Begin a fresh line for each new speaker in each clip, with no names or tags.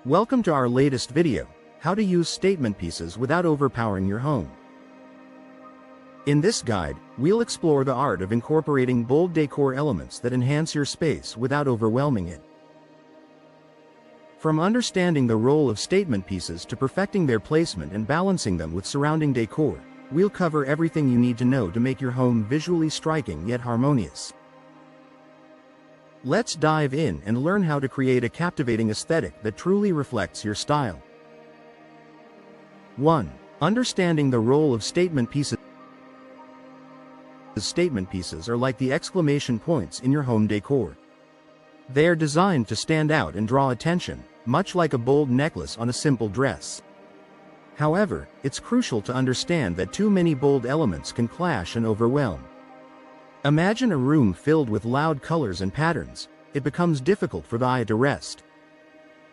Welcome to our latest video, how to use statement pieces without overpowering your home. In this guide, we'll explore the art of incorporating bold decor elements that enhance your space without overwhelming it. From understanding the role of statement pieces to perfecting their placement and balancing them with surrounding decor, we'll cover everything you need to know to make your home visually striking yet harmonious. Let's dive in and learn how to create a captivating aesthetic that truly reflects your style. 1. Understanding the role of statement pieces. Statement pieces are like the exclamation points in your home decor. They are designed to stand out and draw attention, much like a bold necklace on a simple dress. However, it's crucial to understand that too many bold elements can clash and overwhelm. Imagine a room filled with loud colors and patterns. It becomes difficult for the eye to rest.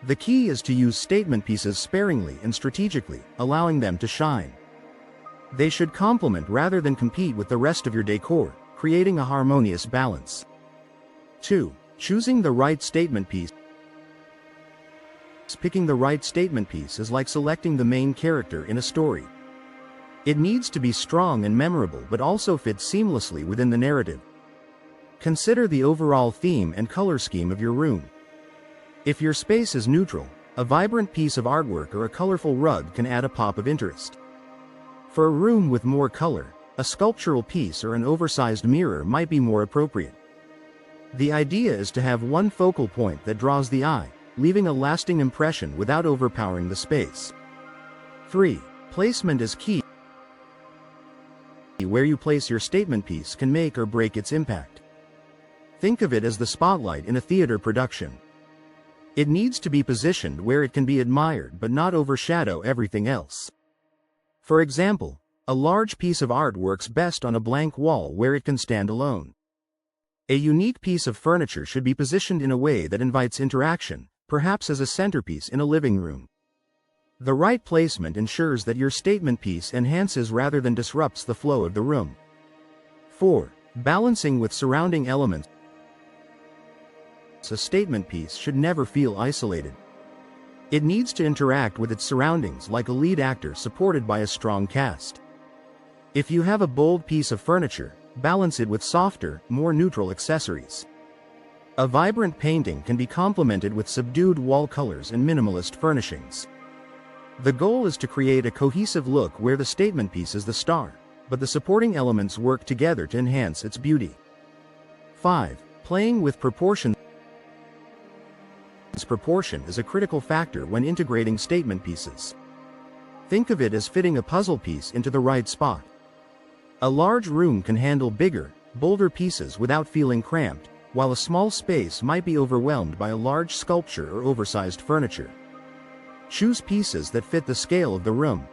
The key is to use statement pieces sparingly and strategically, allowing them to shine. They should complement rather than compete with the rest of your decor, creating a harmonious balance. 2. Choosing the right statement piece. Picking the right statement piece is like selecting the main character in a story. It needs to be strong and memorable but also fit seamlessly within the narrative. Consider the overall theme and color scheme of your room. If your space is neutral, a vibrant piece of artwork or a colorful rug can add a pop of interest. For a room with more color, a sculptural piece or an oversized mirror might be more appropriate. The idea is to have one focal point that draws the eye, leaving a lasting impression without overpowering the space. 3. Placement is key. Where you place your statement piece can make or break its impact. Think of it as the spotlight in a theater production. It needs to be positioned where it can be admired but not overshadow everything else. For example, a large piece of art works best on a blank wall where it can stand alone. A unique piece of furniture should be positioned in a way that invites interaction, perhaps as a centerpiece in a living room. The right placement ensures that your statement piece enhances rather than disrupts the flow of the room. 4. Balancing with surrounding elements. A statement piece should never feel isolated. It needs to interact with its surroundings like a lead actor supported by a strong cast. If you have a bold piece of furniture, balance it with softer, more neutral accessories. A vibrant painting can be complemented with subdued wall colors and minimalist furnishings. The goal is to create a cohesive look where the statement piece is the star, but the supporting elements work together to enhance its beauty. 5. Playing with proportion. Proportion is a critical factor when integrating statement pieces. Think of it as fitting a puzzle piece into the right spot. A large room can handle bigger, bolder pieces without feeling cramped, while a small space might be overwhelmed by a large sculpture or oversized furniture. Choose pieces that fit the scale of the room.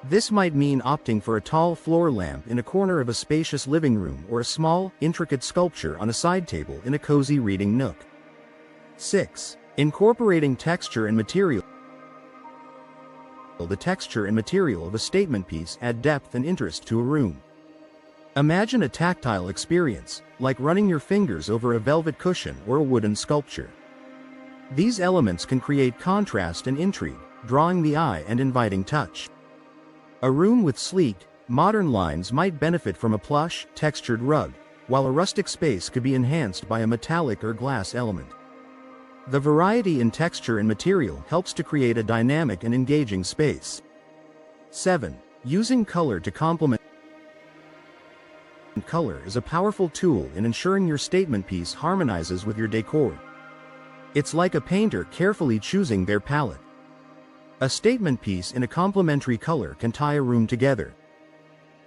This might mean opting for a tall floor lamp in a corner of a spacious living room or a small, intricate sculpture on a side table in a cozy reading nook. 6. Incorporating texture and material. The texture and material of a statement piece add depth and interest to a room. Imagine a tactile experience, like running your fingers over a velvet cushion or a wooden sculpture. These elements can create contrast and intrigue, drawing the eye and inviting touch. A room with sleek, modern lines might benefit from a plush, textured rug, while a rustic space could be enhanced by a metallic or glass element. The variety in texture and material helps to create a dynamic and engaging space. 7. Using color to complement. Color is a powerful tool in ensuring your statement piece harmonizes with your decor. It's like a painter carefully choosing their palette. A statement piece in a complementary color can tie a room together.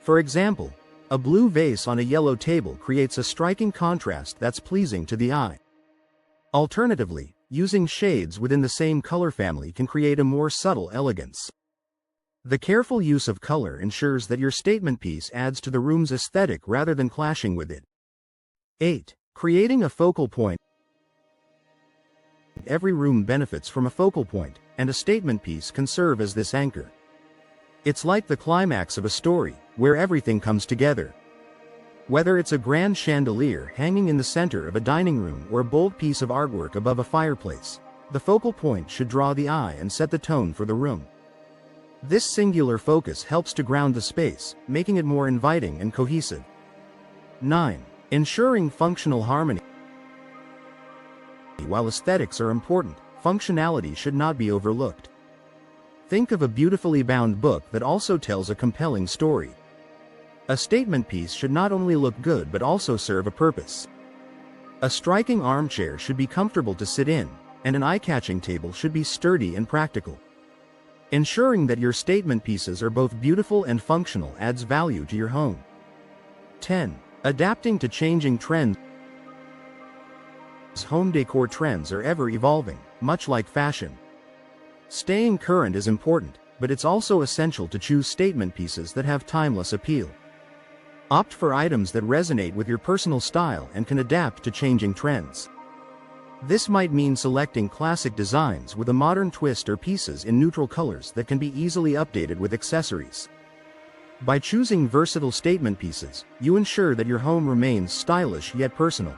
For example, a blue vase on a yellow table creates a striking contrast that's pleasing to the eye. Alternatively, using shades within the same color family can create a more subtle elegance. The careful use of color ensures that your statement piece adds to the room's aesthetic rather than clashing with it. 8. Creating a focal point. Every room benefits from a focal point, and a statement piece can serve as this anchor. It's like the climax of a story, where everything comes together. Whether it's a grand chandelier hanging in the center of a dining room or a bold piece of artwork above a fireplace, The focal point should draw the eye and set the tone for the room. This singular focus helps to ground the space, making it more inviting and cohesive. 9. Ensuring functional harmony. While aesthetics are important, functionality should not be overlooked. Think of a beautifully bound book that also tells a compelling story. A statement piece should not only look good but also serve a purpose. A striking armchair should be comfortable to sit in, and an eye-catching table should be sturdy and practical. Ensuring that your statement pieces are both beautiful and functional adds value to your home. 10. Adapting to changing trends. Home decor trends are ever evolving, much like fashion. Staying current is important, but it's also essential to choose statement pieces that have timeless appeal. Opt for items that resonate with your personal style and can adapt to changing trends. This might mean selecting classic designs with a modern twist or pieces in neutral colors that can be easily updated with accessories. By choosing versatile statement pieces, you ensure that your home remains stylish yet personal.